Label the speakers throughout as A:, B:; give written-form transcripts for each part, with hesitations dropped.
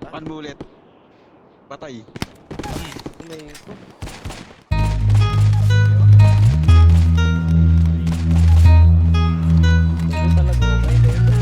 A: One bullet. Patay.
B: May... Ito talaga, may level.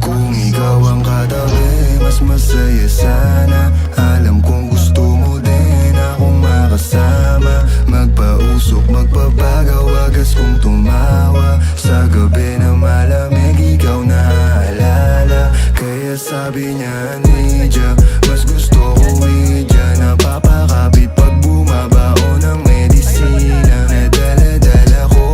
C: Kung ikaw ang katabi, mas masaya sana. Alam kong gusto mo din akong makasama. Magpausok, magpapagaw, wagas kong tumawa. Sa gabi na malamig, ikaw naaalala. Kaya sabi niya, Nidya, mas gusto ko Widya. Napapakapit pag bumabao ng medisina. Nadala-dala ko,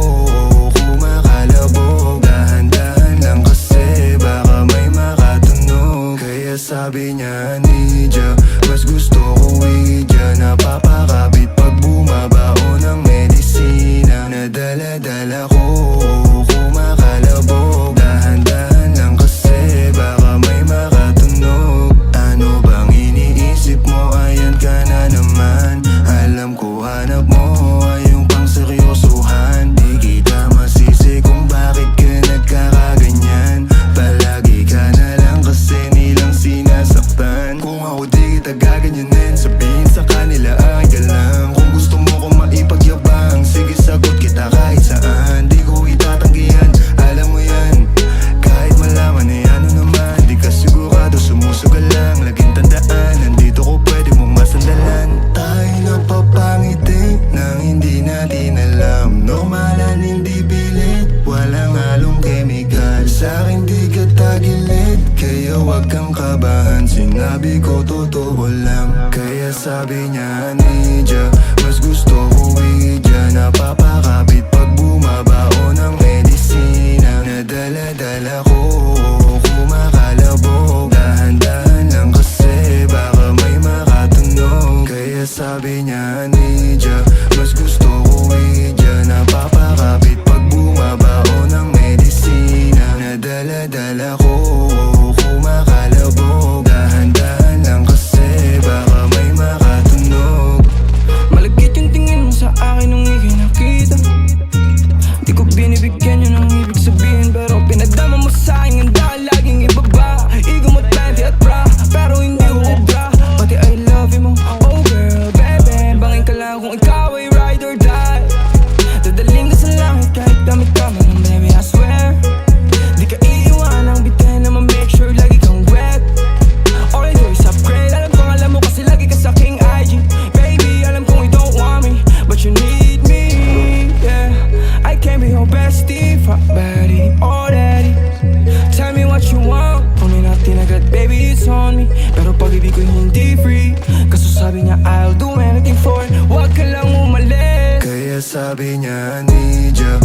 C: kumakalabog. Dahan-dahan lang kasi baka may makatunog. Kaya sabi niya, Nidya, mas gusto ko Widya. Napapakapit pag bumabao ng medisina. Nadala-dala ko, kumakalabog. Dahan-dahan lang kasi baka may makatunog. Ano bang iniisip mo? Ayan ka na naman. Alam ko hanap mo ay yung pang seryosohan. Di kita masisi kung bakit ka nagkakaganyan. Palagi ka na lang kasi nilang sinasaktan. Kung ako di kita gaganyanin, sabihin sa kanila ay ka lang. Kung gusto mo kong maipagyabang, sige sagot kita kahit saan. Di ko itatanggihan, alam mo yan. Kahit malaman ay ano naman, di ka sigurado, sumusugal lang. Laging tandaan, nandito ko pwede mong masandalan. Tayo napapangiti nang hindi natin alam. Normalan, hindi pilit, walang halong chemical. Sa'kin di ka tagilid, kaya wag kang kabahan. Sinabi ko totoo lang. Kaya sabi niya, Nidya, mas gusto ko Widya. Napapakapit pag bumabao ng medisina. Nadala-dala ko, kumakalabog. Dahan-dahan lang kasi baka may makatunog. Kaya sabi niya, Nidya, mas gusto ko Widya. Napapakapit pag bumabao ng medisina. Nadala-dala ko, kumakalabog. Dahan-dahan lang kasi baka may makatunog.
D: Malagkit yung tingin mo sa akin nung ika'y nakita. Di ko binibigyan yun ang ibig sabihin, pero pinagdama mo sa akin ang dahil laging ibaba. Ego mo 20 at bra, pero hindi ko ubra. Pati I love you mo, oh girl, baby. Bangin ka lang kung ikaw ay ride or die. Dadaling ka sa langit kahit damit ka man, baby, I swear. Di ka iiwanang bitin na ma-make sure lagi kang wet. All I do is upgrade, alam mo kasi lagi ka sa king IG. Baby, alam kong you don't want me, but you need me, yeah. I can't be your bestie, fuck buddy, or daddy. Tell me what you want, kung natin agad, baby, it's on me. Pero pag-ibig ko hindi free, kaso sabi niya I'll do anything for it. Huwag ka lang umalis.
C: Kaya sabi niya, Nidya,